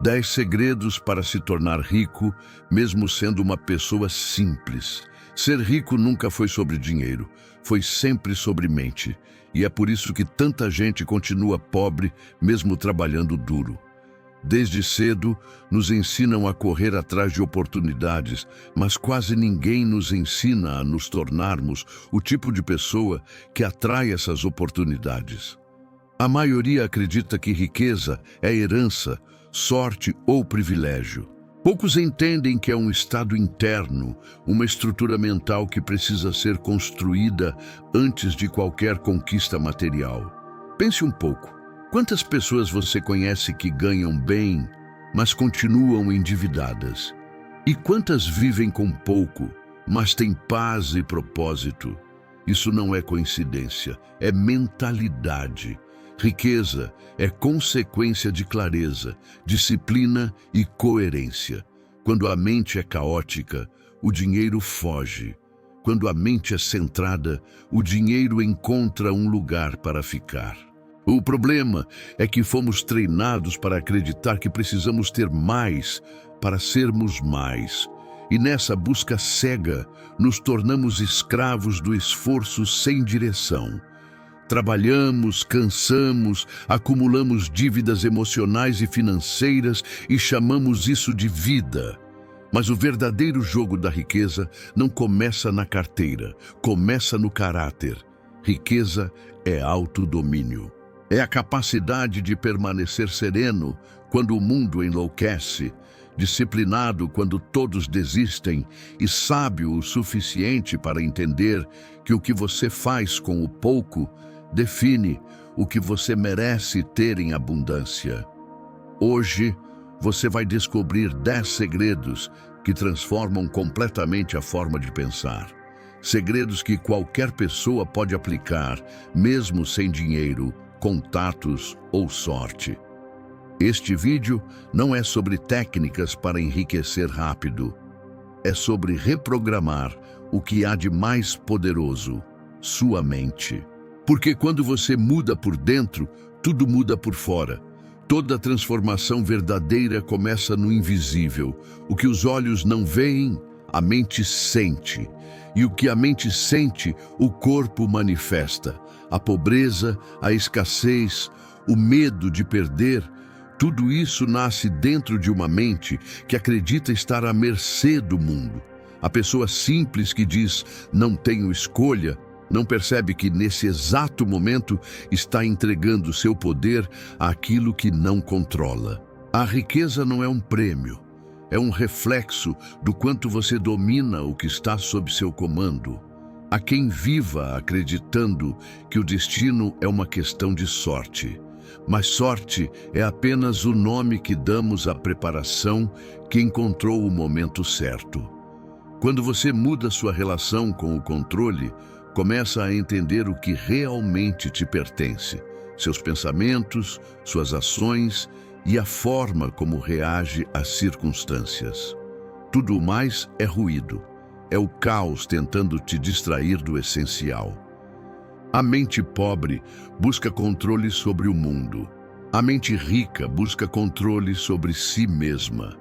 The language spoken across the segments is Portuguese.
10 segredos para se tornar rico, mesmo sendo uma pessoa simples. Ser rico nunca foi sobre dinheiro, foi sempre sobre mente. E é por isso que tanta gente continua pobre, mesmo trabalhando duro. Desde cedo, nos ensinam a correr atrás de oportunidades, mas quase ninguém nos ensina a nos tornarmos o tipo de pessoa que atrai essas oportunidades. A maioria acredita que riqueza é herança, sorte ou privilégio. Poucos entendem que é um estado interno, uma estrutura mental que precisa ser construída antes de qualquer conquista material. Pense um pouco. Quantas pessoas você conhece que ganham bem, mas continuam endividadas? E quantas vivem com pouco, mas têm paz e propósito? Isso não é coincidência, é mentalidade. Riqueza é consequência de clareza, disciplina e coerência. Quando a mente é caótica, o dinheiro foge. Quando a mente é centrada, o dinheiro encontra um lugar para ficar. O problema é que fomos treinados para acreditar que precisamos ter mais para sermos mais. E nessa busca cega, nos tornamos escravos do esforço sem direção. Trabalhamos, cansamos, acumulamos dívidas emocionais e financeiras e chamamos isso de vida. Mas o verdadeiro jogo da riqueza não começa na carteira, começa no caráter. Riqueza é autodomínio. É a capacidade de permanecer sereno quando o mundo enlouquece, disciplinado quando todos desistem e sábio o suficiente para entender que o que você faz com o pouco define o que você merece ter em abundância. Hoje, você vai descobrir 10 segredos que transformam completamente a forma de pensar. Segredos que qualquer pessoa pode aplicar, mesmo sem dinheiro, contatos ou sorte. Este vídeo não é sobre técnicas para enriquecer rápido. É sobre reprogramar o que há de mais poderoso, sua mente. Porque quando você muda por dentro, tudo muda por fora. Toda transformação verdadeira começa no invisível. O que os olhos não veem, a mente sente. E o que a mente sente, o corpo manifesta. A pobreza, a escassez, o medo de perder, tudo isso nasce dentro de uma mente que acredita estar à mercê do mundo. A pessoa simples que diz, não tenho escolha, não percebe que nesse exato momento está entregando seu poder àquilo que não controla. A riqueza não é um prêmio, é um reflexo do quanto você domina o que está sob seu comando. Há quem viva acreditando que o destino é uma questão de sorte. Mas sorte é apenas o nome que damos à preparação que encontrou o momento certo. Quando você muda sua relação com o controle, começa a entender o que realmente te pertence, seus pensamentos, suas ações e a forma como reage às circunstâncias. Tudo mais é ruído, é o caos tentando te distrair do essencial. A mente pobre busca controle sobre o mundo. A mente rica busca controle sobre si mesma.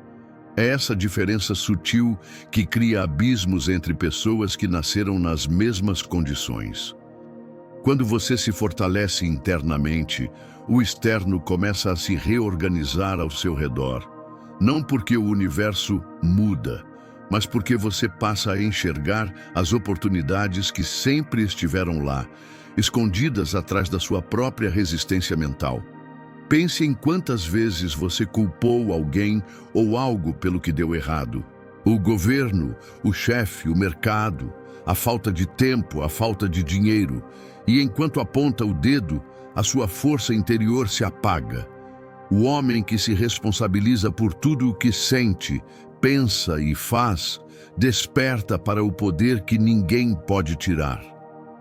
É essa diferença sutil que cria abismos entre pessoas que nasceram nas mesmas condições. Quando você se fortalece internamente, o externo começa a se reorganizar ao seu redor. Não porque o universo muda, mas porque você passa a enxergar as oportunidades que sempre estiveram lá, escondidas atrás da sua própria resistência mental. Pense em quantas vezes você culpou alguém ou algo pelo que deu errado. O governo, o chefe, o mercado, a falta de tempo, a falta de dinheiro. E enquanto aponta o dedo, a sua força interior se apaga. O homem que se responsabiliza por tudo o que sente, pensa e faz, desperta para o poder que ninguém pode tirar.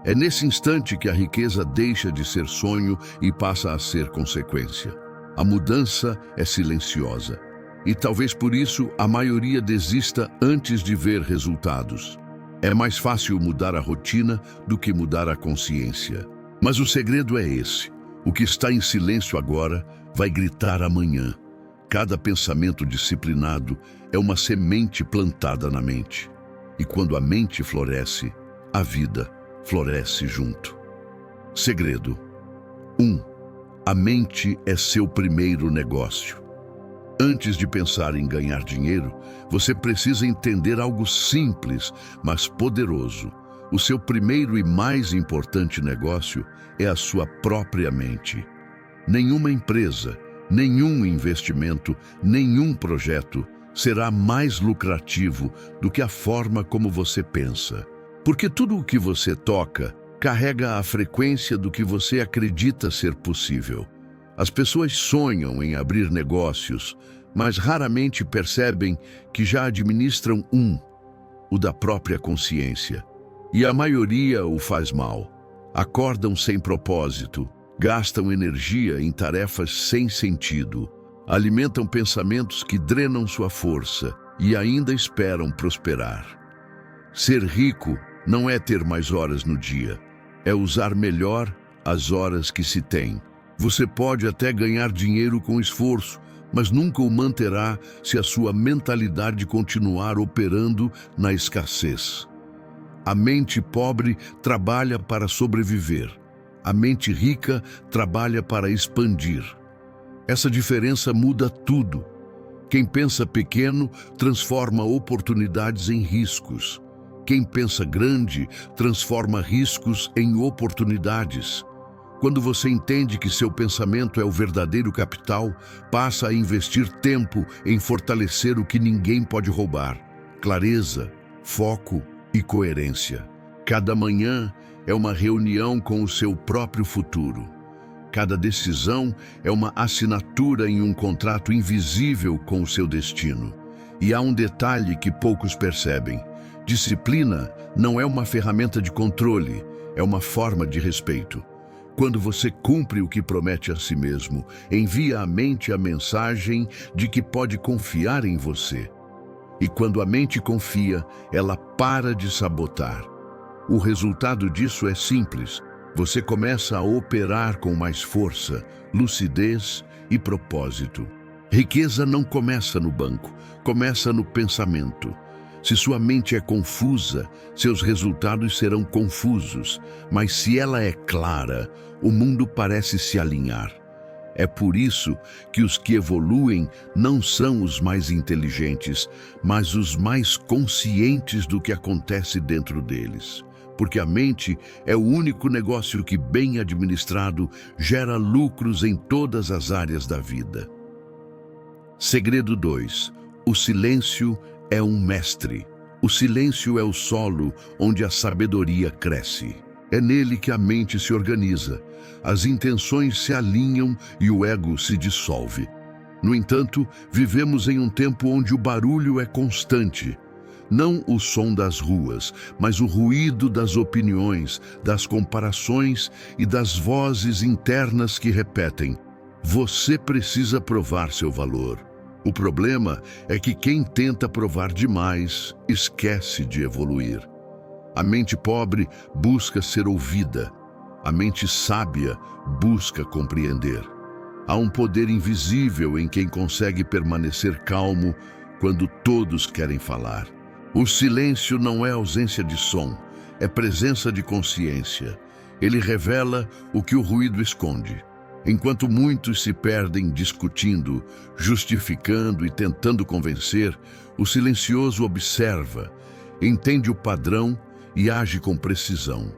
É nesse instante que a riqueza deixa de ser sonho e passa a ser consequência. A mudança é silenciosa. E talvez por isso a maioria desista antes de ver resultados. É mais fácil mudar a rotina do que mudar a consciência. Mas o segredo é esse. O que está em silêncio agora vai gritar amanhã. Cada pensamento disciplinado é uma semente plantada na mente. E quando a mente floresce, a vida floresce junto. Segredo: 1. A mente é seu primeiro negócio. Antes de pensar em ganhar dinheiro, você precisa entender algo simples, mas poderoso. O seu primeiro e mais importante negócio é a sua própria mente. Nenhuma empresa, nenhum investimento, nenhum projeto será mais lucrativo do que a forma como você pensa. Porque tudo o que você toca carrega a frequência do que você acredita ser possível. As pessoas sonham em abrir negócios, mas raramente percebem que já administram o da própria consciência. E a maioria o faz mal. Acordam sem propósito, gastam energia em tarefas sem sentido, alimentam pensamentos que drenam sua força e ainda esperam prosperar. Ser rico não é ter mais horas no dia, é usar melhor as horas que se tem. Você pode até ganhar dinheiro com esforço, mas nunca o manterá se a sua mentalidade continuar operando na escassez. A mente pobre trabalha para sobreviver. A mente rica trabalha para expandir. Essa diferença muda tudo. Quem pensa pequeno transforma oportunidades em riscos. Quem pensa grande transforma riscos em oportunidades. Quando você entende que seu pensamento é o verdadeiro capital, passa a investir tempo em fortalecer o que ninguém pode roubar: clareza, foco e coerência. Cada manhã é uma reunião com o seu próprio futuro. Cada decisão é uma assinatura em um contrato invisível com o seu destino. E há um detalhe que poucos percebem: disciplina não é uma ferramenta de controle, é uma forma de respeito. Quando você cumpre o que promete a si mesmo, envia à mente a mensagem de que pode confiar em você. E quando a mente confia, ela para de sabotar. O resultado disso é simples. Você começa a operar com mais força, lucidez e propósito. Riqueza não começa no banco, começa no pensamento. Se sua mente é confusa, seus resultados serão confusos, mas se ela é clara, o mundo parece se alinhar. É por isso que os que evoluem não são os mais inteligentes, mas os mais conscientes do que acontece dentro deles. Porque a mente é o único negócio que, bem administrado, gera lucros em todas as áreas da vida. Segredo 2. O silêncio é um mestre. O silêncio é o solo onde a sabedoria cresce. É nele que a mente se organiza, as intenções se alinham e o ego se dissolve. No entanto, vivemos em um tempo onde o barulho é constante. Não o som das ruas, mas o ruído das opiniões, das comparações e das vozes internas que repetem: você precisa provar seu valor. O problema é que quem tenta provar demais esquece de evoluir. A mente pobre busca ser ouvida. A mente sábia busca compreender. Há um poder invisível em quem consegue permanecer calmo quando todos querem falar. O silêncio não é ausência de som, é presença de consciência. Ele revela o que o ruído esconde. Enquanto muitos se perdem discutindo, justificando e tentando convencer, o silencioso observa, entende o padrão e age com precisão.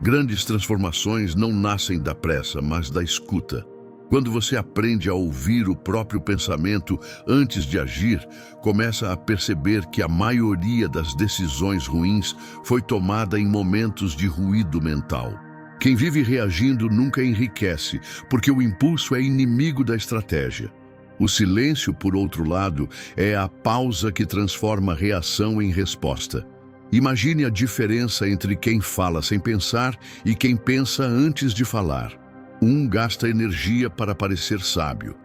Grandes transformações não nascem da pressa, mas da escuta. Quando você aprende a ouvir o próprio pensamento antes de agir, começa a perceber que a maioria das decisões ruins foi tomada em momentos de ruído mental. Quem vive reagindo nunca enriquece, porque o impulso é inimigo da estratégia. O silêncio, por outro lado, é a pausa que transforma a reação em resposta. Imagine a diferença entre quem fala sem pensar e quem pensa antes de falar. Um gasta energia para parecer sábio.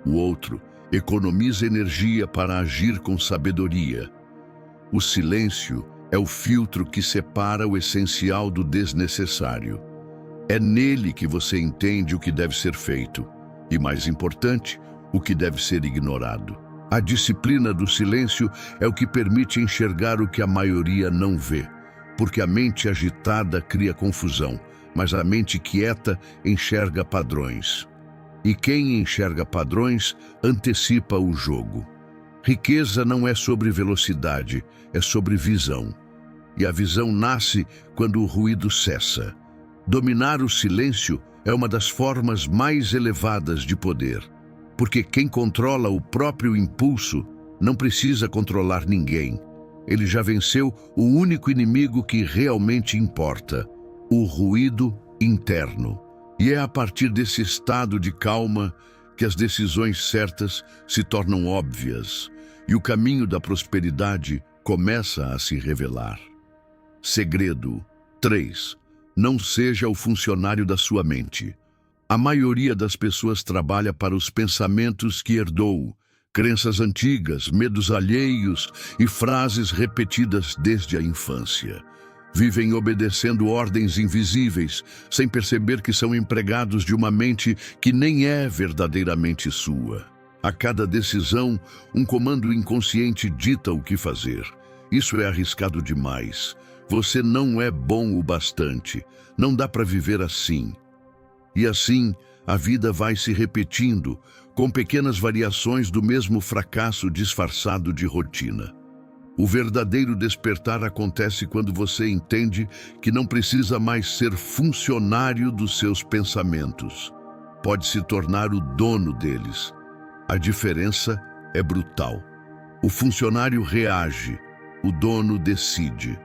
O outro economiza energia para agir com sabedoria. O silêncio é o filtro que separa o essencial do desnecessário. É nele que você entende o que deve ser feito. E, mais importante, o que deve ser ignorado. A disciplina do silêncio é o que permite enxergar o que a maioria não vê, porque a mente agitada cria confusão, mas a mente quieta enxerga padrões. E quem enxerga padrões antecipa o jogo. Riqueza não é sobre velocidade, é sobre visão. E a visão nasce quando o ruído cessa. Dominar o silêncio é uma das formas mais elevadas de poder, porque quem controla o próprio impulso não precisa controlar ninguém. Ele já venceu o único inimigo que realmente importa, o ruído interno. E é a partir desse estado de calma que as decisões certas se tornam óbvias e o caminho da prosperidade começa a se revelar. Segredo 3. Não seja o funcionário da sua mente. A maioria das pessoas trabalha para os pensamentos que herdou, crenças antigas, medos alheios e frases repetidas desde a infância. Vivem obedecendo ordens invisíveis, sem perceber que são empregados de uma mente que nem é verdadeiramente sua. A cada decisão, um comando inconsciente dita o que fazer. Isso é arriscado demais. Você não é bom o bastante. Não dá para viver assim. E assim, a vida vai se repetindo, com pequenas variações do mesmo fracasso disfarçado de rotina. O verdadeiro despertar acontece quando você entende que não precisa mais ser funcionário dos seus pensamentos. Pode se tornar o dono deles. A diferença é brutal. O funcionário reage, o dono decide.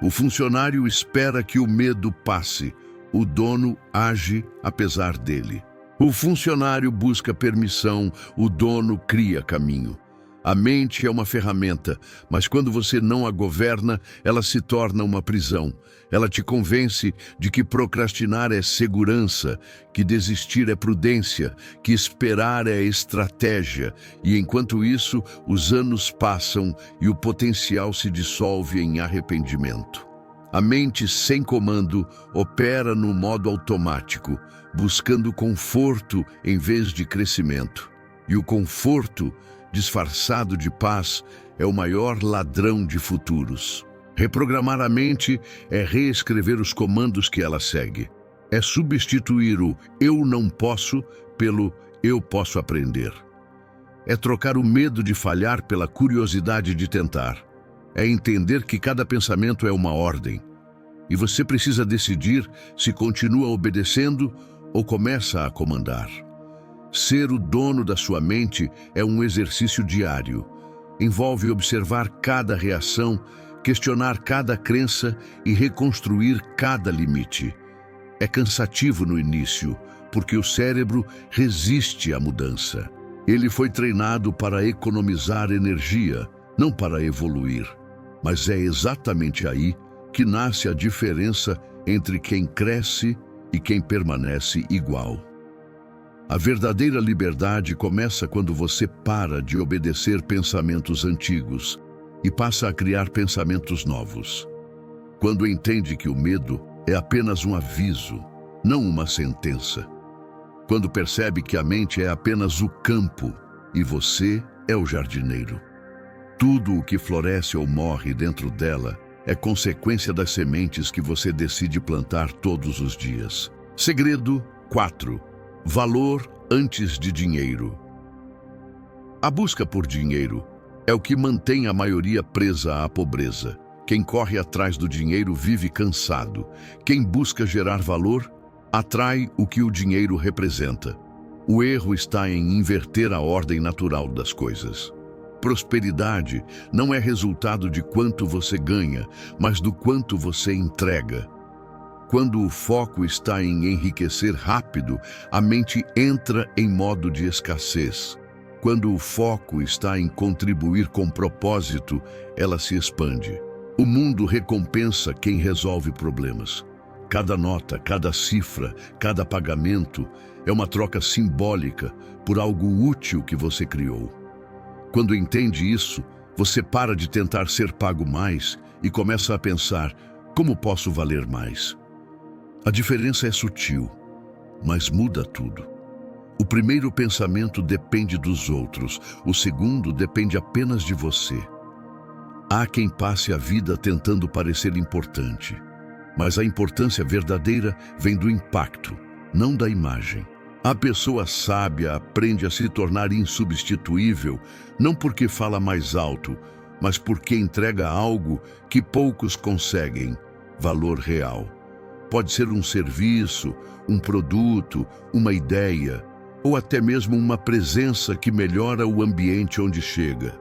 O funcionário espera que o medo passe, o dono age apesar dele. O funcionário busca permissão, o dono cria caminho. A mente é uma ferramenta, mas quando você não a governa, ela se torna uma prisão. Ela te convence de que procrastinar é segurança, que desistir é prudência, que esperar é estratégia. E enquanto isso, os anos passam e o potencial se dissolve em arrependimento. A mente sem comando opera no modo automático, buscando conforto em vez de crescimento. E o conforto, disfarçado de paz, é o maior ladrão de futuros. Reprogramar a mente é reescrever os comandos que ela segue. É substituir o "eu não posso" pelo "eu posso aprender". É trocar o medo de falhar pela curiosidade de tentar. É entender que cada pensamento é uma ordem. E você precisa decidir se continua obedecendo ou começa a comandar. Ser o dono da sua mente é um exercício diário. Envolve observar cada reação, questionar cada crença e reconstruir cada limite. É cansativo no início, porque o cérebro resiste à mudança. Ele foi treinado para economizar energia, não para evoluir. Mas é exatamente aí que nasce a diferença entre quem cresce e quem permanece igual. A verdadeira liberdade começa quando você para de obedecer pensamentos antigos e passa a criar pensamentos novos. Quando entende que o medo é apenas um aviso, não uma sentença. Quando percebe que a mente é apenas o campo e você é o jardineiro. Tudo o que floresce ou morre dentro dela é consequência das sementes que você decide plantar todos os dias. Segredo 4. Valor antes de dinheiro. A busca por dinheiro é o que mantém a maioria presa à pobreza. Quem corre atrás do dinheiro vive cansado. Quem busca gerar valor, atrai o que o dinheiro representa. O erro está em inverter a ordem natural das coisas. Prosperidade não é resultado de quanto você ganha, mas do quanto você entrega. Quando o foco está em enriquecer rápido, a mente entra em modo de escassez. Quando o foco está em contribuir com propósito, ela se expande. O mundo recompensa quem resolve problemas. Cada nota, cada cifra, cada pagamento é uma troca simbólica por algo útil que você criou. Quando entende isso, você para de tentar ser pago mais e começa a pensar: como posso valer mais? A diferença é sutil, mas muda tudo. O primeiro pensamento depende dos outros, o segundo depende apenas de você. Há quem passe a vida tentando parecer importante, mas a importância verdadeira vem do impacto, não da imagem. A pessoa sábia aprende a se tornar insubstituível, não porque fala mais alto, mas porque entrega algo que poucos conseguem, valor real. Pode ser um serviço, um produto, uma ideia, ou até mesmo uma presença que melhora o ambiente onde chega.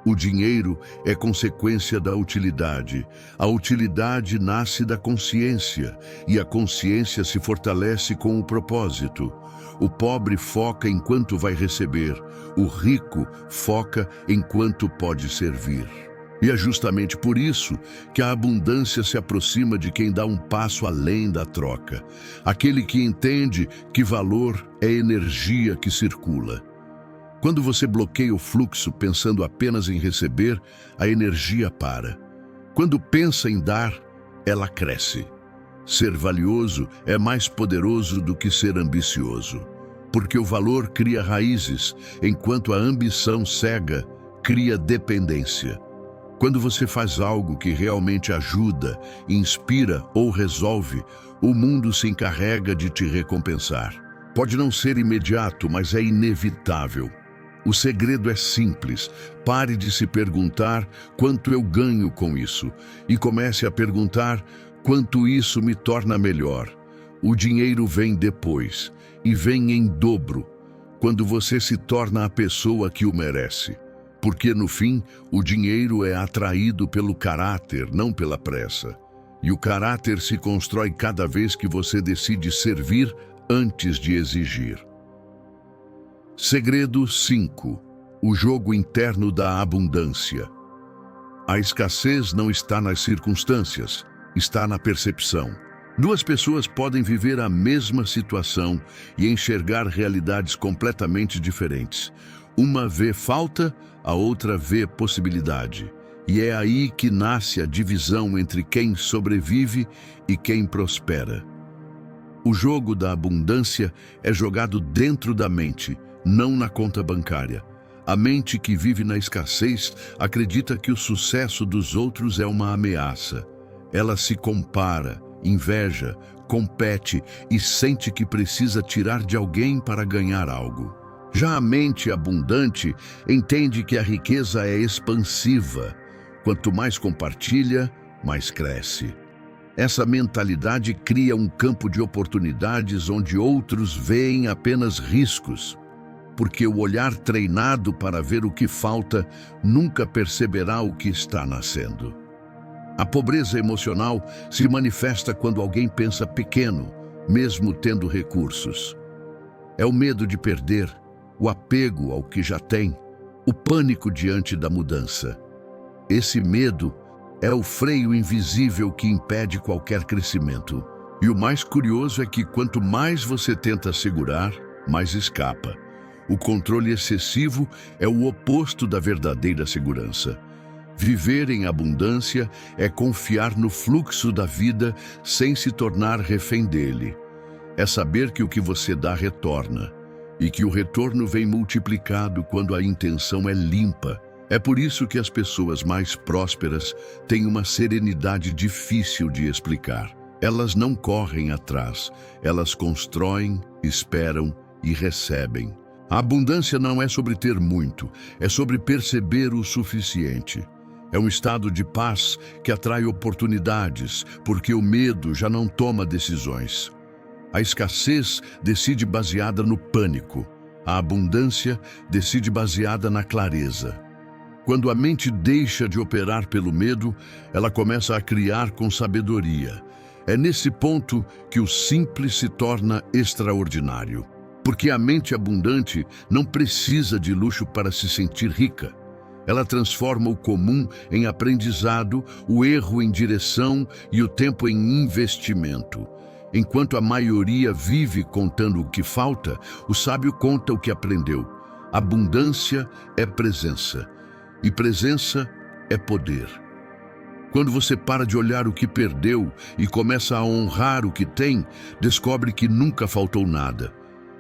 O dinheiro é consequência da utilidade. A utilidade nasce da consciência, e a consciência se fortalece com o propósito. O pobre foca enquanto vai receber, o rico foca enquanto pode servir. E é justamente por isso que a abundância se aproxima de quem dá um passo além da troca. Aquele que entende que valor é energia que circula. Quando você bloqueia o fluxo pensando apenas em receber, a energia para. Quando pensa em dar, ela cresce. Ser valioso é mais poderoso do que ser ambicioso, porque o valor cria raízes, enquanto a ambição cega cria dependência. Quando você faz algo que realmente ajuda, inspira ou resolve, o mundo se encarrega de te recompensar. Pode não ser imediato, mas é inevitável. O segredo é simples. Pare de se perguntar quanto eu ganho com isso e comece a perguntar quanto isso me torna melhor. O dinheiro vem depois e vem em dobro, quando você se torna a pessoa que o merece. Porque, no fim, o dinheiro é atraído pelo caráter, não pela pressa. E o caráter se constrói cada vez que você decide servir antes de exigir. Segredo 5. O jogo interno da abundância. A escassez não está nas circunstâncias, está na percepção. Duas pessoas podem viver a mesma situação e enxergar realidades completamente diferentes. Uma vê falta, a outra vê possibilidade. E é aí que nasce a divisão entre quem sobrevive e quem prospera. O jogo da abundância é jogado dentro da mente, não na conta bancária. A mente que vive na escassez acredita que o sucesso dos outros é uma ameaça. Ela se compara, inveja, compete e sente que precisa tirar de alguém para ganhar algo. Já a mente abundante entende que a riqueza é expansiva. Quanto mais compartilha, mais cresce. Essa mentalidade cria um campo de oportunidades onde outros veem apenas riscos, porque o olhar treinado para ver o que falta nunca perceberá o que está nascendo. A pobreza emocional se manifesta quando alguém pensa pequeno, mesmo tendo recursos. É o medo de perder, o apego ao que já tem, o pânico diante da mudança. Esse medo é o freio invisível que impede qualquer crescimento. E o mais curioso é que quanto mais você tenta segurar, mais escapa. O controle excessivo é o oposto da verdadeira segurança. Viver em abundância é confiar no fluxo da vida sem se tornar refém dele. É saber que o que você dá retorna, e que o retorno vem multiplicado quando a intenção é limpa. É por isso que as pessoas mais prósperas têm uma serenidade difícil de explicar. Elas não correm atrás, elas constroem, esperam e recebem. A abundância não é sobre ter muito, é sobre perceber o suficiente. É um estado de paz que atrai oportunidades, porque o medo já não toma decisões. A escassez decide baseada no pânico. A abundância decide baseada na clareza. Quando a mente deixa de operar pelo medo, ela começa a criar com sabedoria. É nesse ponto que o simples se torna extraordinário. Porque a mente abundante não precisa de luxo para se sentir rica. Ela transforma o comum em aprendizado, o erro em direção e o tempo em investimento. Enquanto a maioria vive contando o que falta, o sábio conta o que aprendeu. Abundância é presença, e presença é poder. Quando você para de olhar o que perdeu e começa a honrar o que tem, descobre que nunca faltou nada.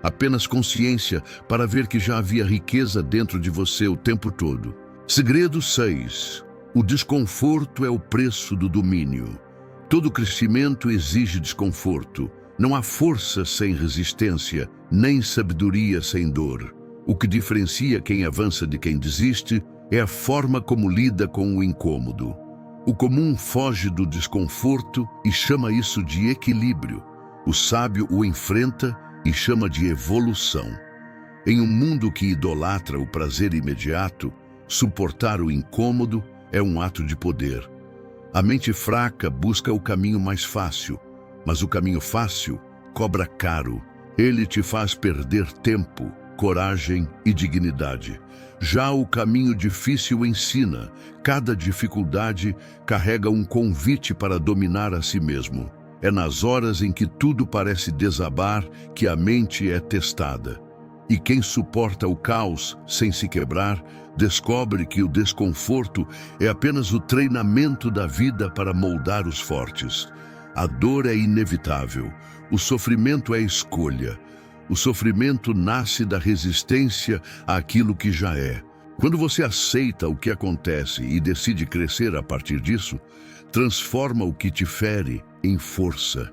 apenas consciência para ver que já havia riqueza dentro de você o tempo todo. Segredo 6. O desconforto é o preço do domínio. Todo crescimento exige desconforto. Não há força sem resistência, nem sabedoria sem dor. O que diferencia quem avança de quem desiste é a forma como lida com o incômodo. O comum foge do desconforto e chama isso de equilíbrio. O sábio o enfrenta e chama de evolução. Em um mundo que idolatra o prazer imediato, suportar o incômodo é um ato de poder. A mente fraca busca o caminho mais fácil, mas o caminho fácil cobra caro. Ele te faz perder tempo, coragem e dignidade. Já o caminho difícil ensina. Cada dificuldade carrega um convite para dominar a si mesmo. É nas horas em que tudo parece desabar que a mente é testada. E quem suporta o caos sem se quebrar, descobre que o desconforto é apenas o treinamento da vida para moldar os fortes. A dor é inevitável, o sofrimento é escolha. O sofrimento nasce da resistência àquilo que já é. Quando você aceita o que acontece e decide crescer a partir disso, transforma o que te fere em força.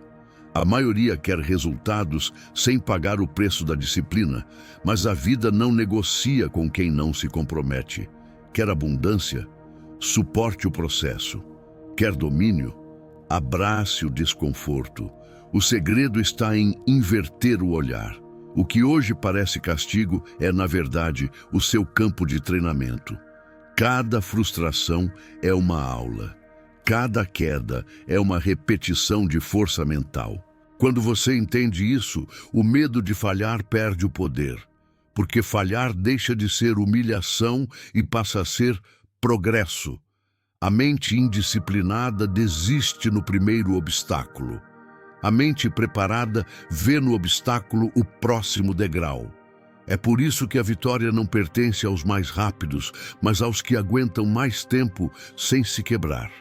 A maioria quer resultados sem pagar o preço da disciplina, mas a vida não negocia com quem não se compromete. Quer abundância? Suporte o processo. Quer domínio? Abrace o desconforto. O segredo está em inverter o olhar. O que hoje parece castigo é, na verdade, o seu campo de treinamento. Cada frustração é uma aula. Cada queda é uma repetição de força mental. Quando você entende isso, o medo de falhar perde o poder. Porque falhar deixa de ser humilhação e passa a ser progresso. A mente indisciplinada desiste no primeiro obstáculo. A mente preparada vê no obstáculo o próximo degrau. É por isso que a vitória não pertence aos mais rápidos, mas aos que aguentam mais tempo sem se quebrar.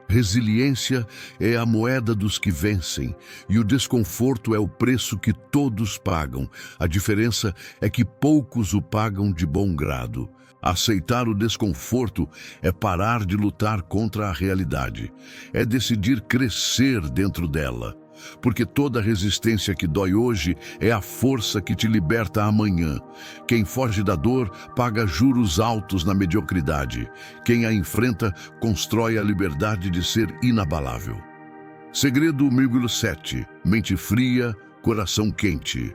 Resiliência é a moeda dos que vencem, e o desconforto é o preço que todos pagam. A diferença é que poucos o pagam de bom grado. Aceitar o desconforto é parar de lutar contra a realidade. É decidir crescer dentro dela. Porque toda resistência que dói hoje é a força que te liberta amanhã. Quem foge da dor paga juros altos na mediocridade. Quem a enfrenta constrói a liberdade de ser inabalável. Segredo 7. Mente fria, coração quente.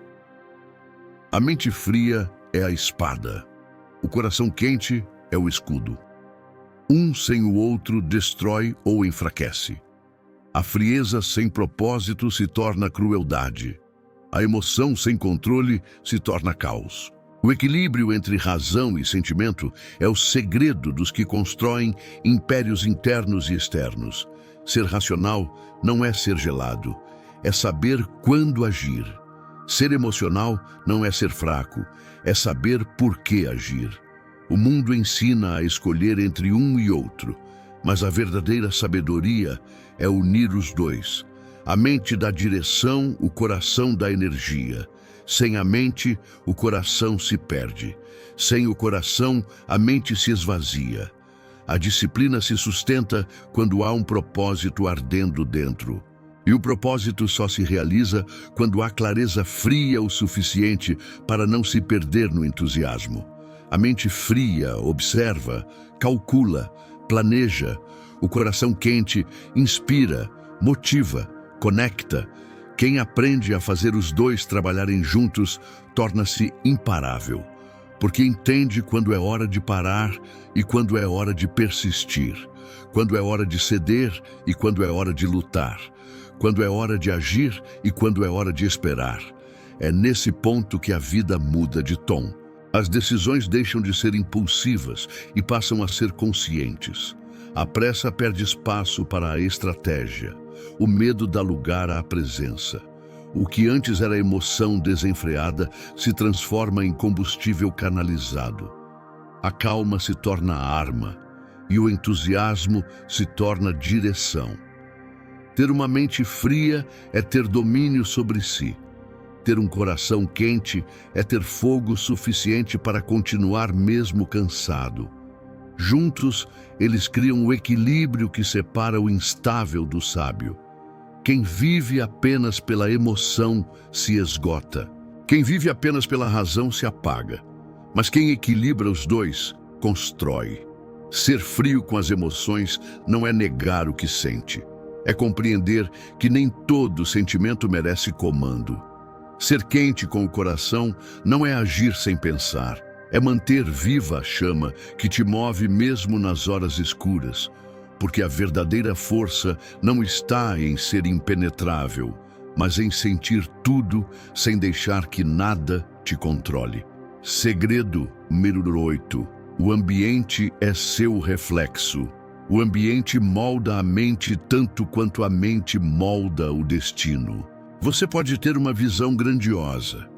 A mente fria é a espada. O coração quente é o escudo. Um sem o outro destrói ou enfraquece. A frieza sem propósito se torna crueldade. A emoção sem controle se torna caos. O equilíbrio entre razão e sentimento é o segredo dos que constroem impérios internos e externos. Ser racional não é ser gelado, é saber quando agir. Ser emocional não é ser fraco, é saber por que agir. O mundo ensina a escolher entre um e outro, mas a verdadeira sabedoria é unir os dois. A mente dá direção, o coração dá energia. Sem a mente, o coração se perde. Sem o coração, a mente se esvazia. A disciplina se sustenta quando há um propósito ardendo dentro. E o propósito só se realiza quando há clareza fria o suficiente para não se perder no entusiasmo. A mente fria observa, calcula, planeja. O coração quente inspira, motiva, conecta. Quem aprende a fazer os dois trabalharem juntos torna-se imparável, porque entende quando é hora de parar e quando é hora de persistir, quando é hora de ceder e quando é hora de lutar, quando é hora de agir e quando é hora de esperar. É nesse ponto que a vida muda de tom. As decisões deixam de ser impulsivas e passam a ser conscientes. A pressa perde espaço para a estratégia. O medo dá lugar à presença. O que antes era emoção desenfreada se transforma em combustível canalizado. A calma se torna arma e o entusiasmo se torna direção. Ter uma mente fria é ter domínio sobre si. Ter um coração quente é ter fogo suficiente para continuar mesmo cansado. Juntos, eles criam o equilíbrio que separa o instável do sábio. Quem vive apenas pela emoção se esgota. Quem vive apenas pela razão se apaga. Mas quem equilibra os dois, constrói. Ser frio com as emoções não é negar o que sente. É compreender que nem todo sentimento merece comando. Ser quente com o coração não é agir sem pensar. É manter viva a chama que te move mesmo nas horas escuras. Porque a verdadeira força não está em ser impenetrável, mas em sentir tudo sem deixar que nada te controle. Segredo número 8. O ambiente é seu reflexo. O ambiente molda a mente tanto quanto a mente molda o destino. Você pode ter uma visão grandiosa,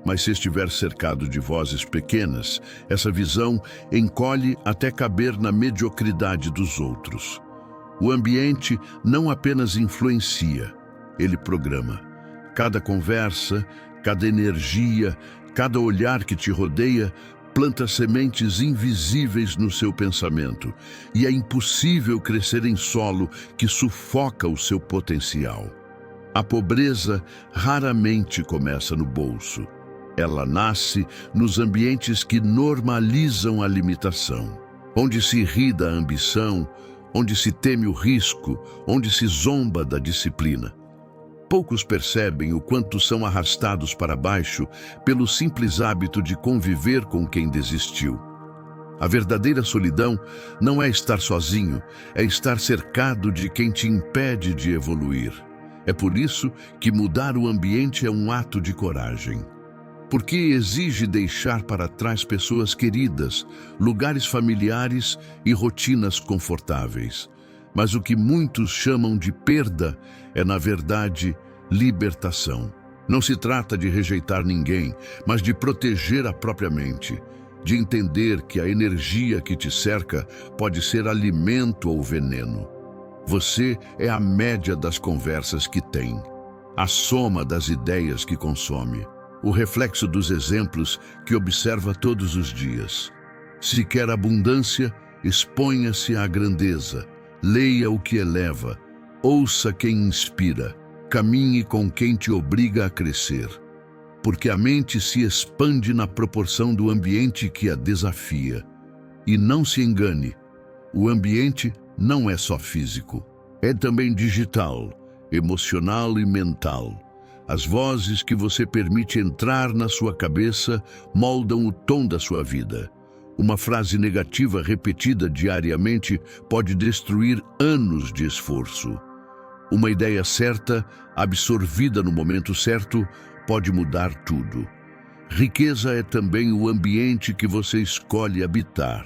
mas se estiver cercado de vozes pequenas, essa visão encolhe até caber na mediocridade dos outros. O ambiente não apenas influencia, ele programa. Cada conversa, cada energia, cada olhar que te rodeia planta sementes invisíveis no seu pensamento, e é impossível crescer em solo que sufoca o seu potencial. A pobreza raramente começa no bolso. Ela nasce nos ambientes que normalizam a limitação, onde se ri da ambição, onde se teme o risco, onde se zomba da disciplina. Poucos percebem o quanto são arrastados para baixo pelo simples hábito de conviver com quem desistiu. A verdadeira solidão não é estar sozinho, é estar cercado de quem te impede de evoluir. É por isso que mudar o ambiente é um ato de coragem. Porque exige deixar para trás pessoas queridas, lugares familiares e rotinas confortáveis. Mas o que muitos chamam de perda é, na verdade, libertação. Não se trata de rejeitar ninguém, mas de proteger a própria mente, de entender que a energia que te cerca pode ser alimento ou veneno. Você é a média das conversas que tem, a soma das ideias que consome, o reflexo dos exemplos que observa todos os dias. Se quer abundância, exponha-se à grandeza, leia o que eleva, ouça quem inspira, caminhe com quem te obriga a crescer. Porque a mente se expande na proporção do ambiente que a desafia. E não se engane, o ambiente não é só físico, é também digital, emocional e mental. As vozes que você permite entrar na sua cabeça moldam o tom da sua vida. Uma frase negativa repetida diariamente pode destruir anos de esforço. Uma ideia certa, absorvida no momento certo, pode mudar tudo. Riqueza é também o ambiente que você escolhe habitar.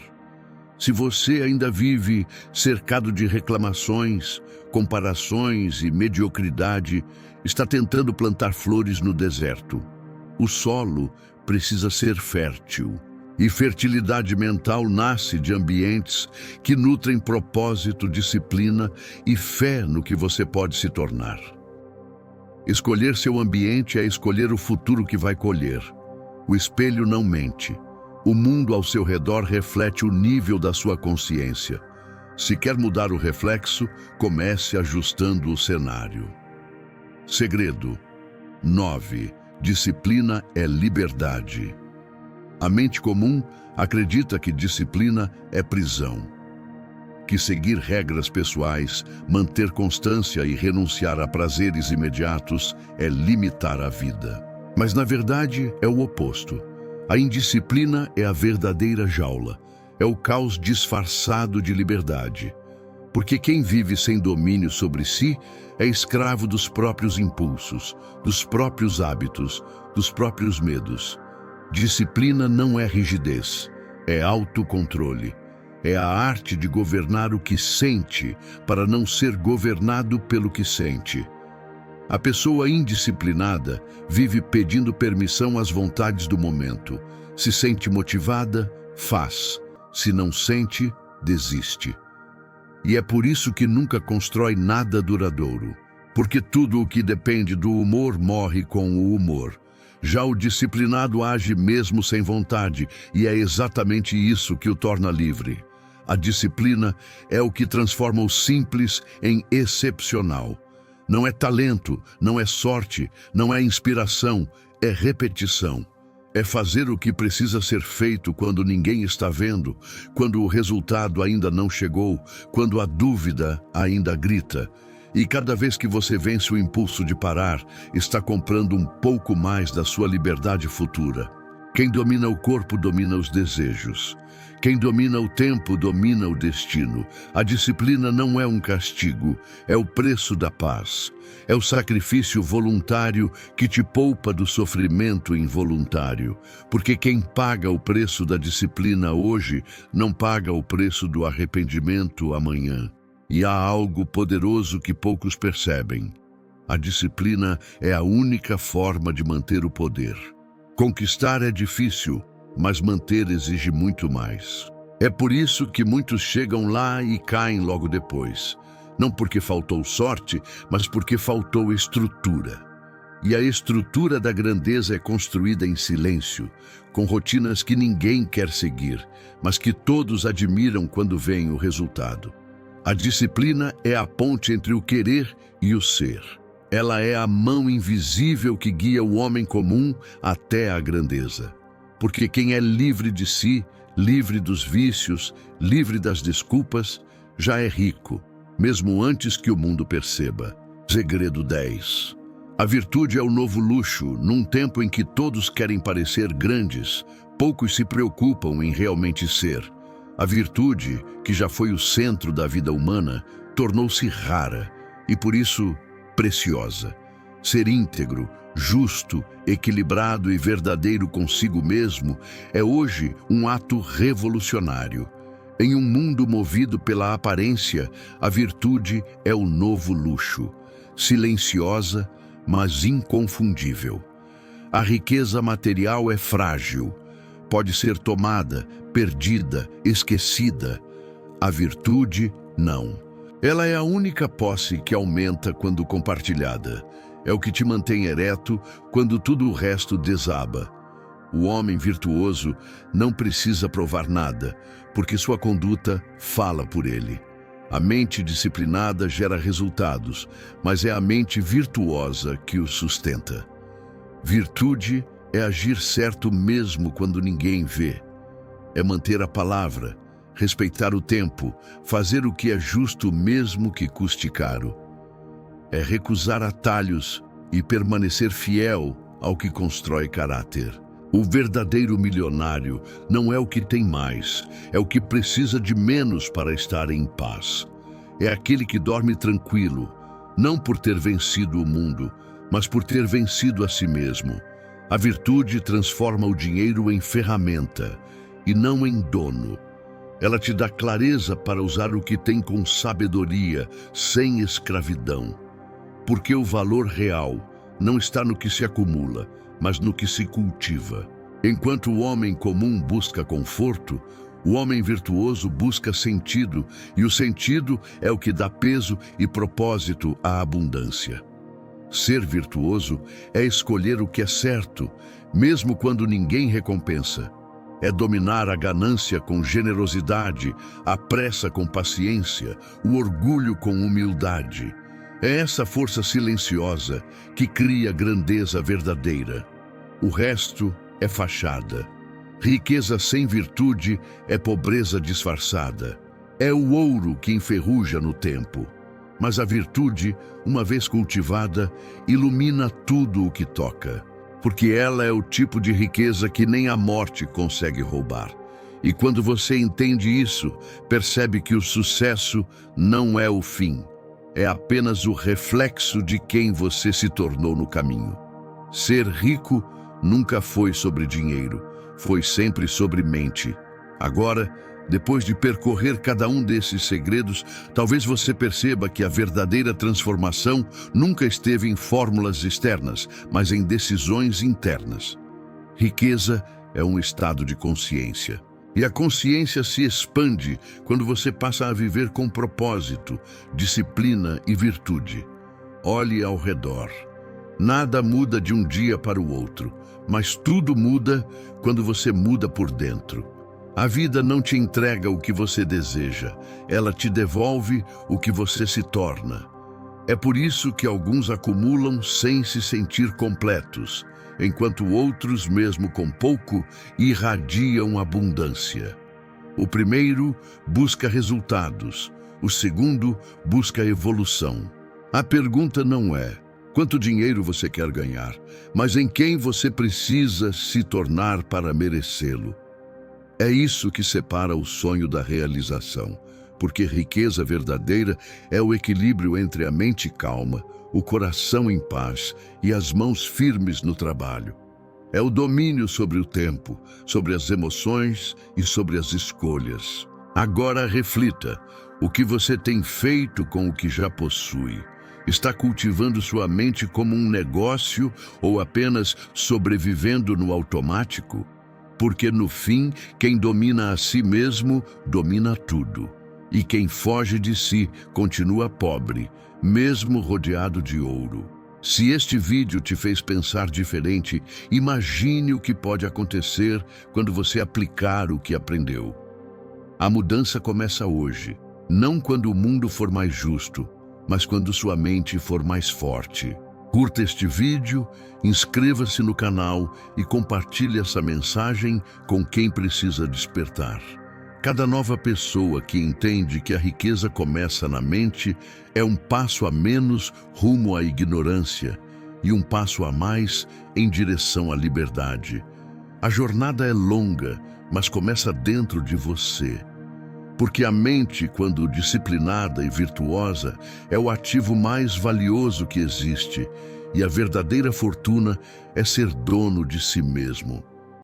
Se você ainda vive cercado de reclamações, comparações e mediocridade, está tentando plantar flores no deserto. O solo precisa ser fértil. E fertilidade mental nasce de ambientes que nutrem propósito, disciplina e fé no que você pode se tornar. Escolher seu ambiente é escolher o futuro que vai colher. O espelho não mente. O mundo ao seu redor reflete o nível da sua consciência. Se quer mudar o reflexo, comece ajustando o cenário. Segredo 9. Disciplina é liberdade. A mente comum acredita que disciplina é prisão, que seguir regras pessoais, manter constância e renunciar a prazeres imediatos é limitar a vida. Mas na verdade é o oposto. A indisciplina é a verdadeira jaula, é o caos disfarçado de liberdade. Porque quem vive sem domínio sobre si é escravo dos próprios impulsos, dos próprios hábitos, dos próprios medos. Disciplina não é rigidez, é autocontrole. É a arte de governar o que sente para não ser governado pelo que sente. A pessoa indisciplinada vive pedindo permissão às vontades do momento. Se sente motivada, faz. Se não sente, desiste. E é por isso que nunca constrói nada duradouro. Porque tudo o que depende do humor morre com o humor. Já o disciplinado age mesmo sem vontade, e é exatamente isso que o torna livre. A disciplina é o que transforma o simples em excepcional. Não é talento, não é sorte, não é inspiração, é repetição. É fazer o que precisa ser feito quando ninguém está vendo, quando o resultado ainda não chegou, quando a dúvida ainda grita. E cada vez que você vence o impulso de parar, está comprando um pouco mais da sua liberdade futura. Quem domina o corpo domina os desejos. Quem domina o tempo domina o destino. A disciplina não é um castigo, é o preço da paz. É o sacrifício voluntário que te poupa do sofrimento involuntário. Porque quem paga o preço da disciplina hoje não paga o preço do arrependimento amanhã. E há algo poderoso que poucos percebem. A disciplina é a única forma de manter o poder. Conquistar é difícil, mas manter exige muito mais. É por isso que muitos chegam lá e caem logo depois. Não porque faltou sorte, mas porque faltou estrutura. E a estrutura da grandeza é construída em silêncio, com rotinas que ninguém quer seguir, mas que todos admiram quando veem o resultado. A disciplina é a ponte entre o querer e o ser. Ela é a mão invisível que guia o homem comum até a grandeza. Porque quem é livre de si, livre dos vícios, livre das desculpas, já é rico, mesmo antes que o mundo perceba. Segredo 10. A virtude é o novo luxo, num tempo em que todos querem parecer grandes, poucos se preocupam em realmente ser. A virtude, que já foi o centro da vida humana, tornou-se rara e, por isso, preciosa. Ser íntegro, justo, equilibrado e verdadeiro consigo mesmo é hoje um ato revolucionário. Em um mundo movido pela aparência, a virtude é o novo luxo, silenciosa, mas inconfundível. A riqueza material é frágil, pode ser tomada, perdida, esquecida. A virtude, não. Ela é a única posse que aumenta quando compartilhada. É o que te mantém ereto quando tudo o resto desaba. O homem virtuoso não precisa provar nada, porque sua conduta fala por ele. A mente disciplinada gera resultados, mas é a mente virtuosa que o sustenta. Virtude é agir certo mesmo quando ninguém vê. É manter a palavra, respeitar o tempo, fazer o que é justo mesmo que custe caro. É recusar atalhos e permanecer fiel ao que constrói caráter. O verdadeiro milionário não é o que tem mais, é o que precisa de menos para estar em paz. É aquele que dorme tranquilo, não por ter vencido o mundo, mas por ter vencido a si mesmo. A virtude transforma o dinheiro em ferramenta e não em dono. Ela te dá clareza para usar o que tem com sabedoria, sem escravidão. Porque o valor real não está no que se acumula, mas no que se cultiva. Enquanto o homem comum busca conforto, o homem virtuoso busca sentido, e o sentido é o que dá peso e propósito à abundância. Ser virtuoso é escolher o que é certo, mesmo quando ninguém recompensa. É dominar a ganância com generosidade, a pressa com paciência, o orgulho com humildade. É essa força silenciosa que cria grandeza verdadeira. O resto é fachada. Riqueza sem virtude é pobreza disfarçada. É o ouro que enferruja no tempo. Mas a virtude, uma vez cultivada, ilumina tudo o que toca. Porque ela é o tipo de riqueza que nem a morte consegue roubar. E quando você entende isso, percebe que o sucesso não é o fim. É apenas o reflexo de quem você se tornou no caminho. Ser rico nunca foi sobre dinheiro, foi sempre sobre mente. Agora, depois de percorrer cada um desses segredos, talvez você perceba que a verdadeira transformação nunca esteve em fórmulas externas, mas em decisões internas. Riqueza é um estado de consciência. E a consciência se expande quando você passa a viver com propósito, disciplina e virtude. Olhe ao redor. Nada muda de um dia para o outro, mas tudo muda quando você muda por dentro. A vida não te entrega o que você deseja, ela te devolve o que você se torna. É por isso que alguns acumulam sem se sentir completos, enquanto outros, mesmo com pouco, irradiam abundância. O primeiro busca resultados, o segundo busca evolução. A pergunta não é quanto dinheiro você quer ganhar, mas em quem você precisa se tornar para merecê-lo. É isso que separa o sonho da realização, porque riqueza verdadeira é o equilíbrio entre a mente calma, o coração em paz e as mãos firmes no trabalho. É o domínio sobre o tempo, sobre as emoções e sobre as escolhas. Agora reflita, o que você tem feito com o que já possui? Está cultivando sua mente como um negócio ou apenas sobrevivendo no automático? Porque no fim, quem domina a si mesmo, domina tudo. E quem foge de si, continua pobre, mesmo rodeado de ouro. Se este vídeo te fez pensar diferente, imagine o que pode acontecer quando você aplicar o que aprendeu. A mudança começa hoje, não quando o mundo for mais justo, mas quando sua mente for mais forte. Curta este vídeo, inscreva-se no canal e compartilhe essa mensagem com quem precisa despertar. Cada nova pessoa que entende que a riqueza começa na mente é um passo a menos rumo à ignorância e um passo a mais em direção à liberdade. A jornada é longa, mas começa dentro de você. Porque a mente, quando disciplinada e virtuosa, é o ativo mais valioso que existe, e a verdadeira fortuna é ser dono de si mesmo.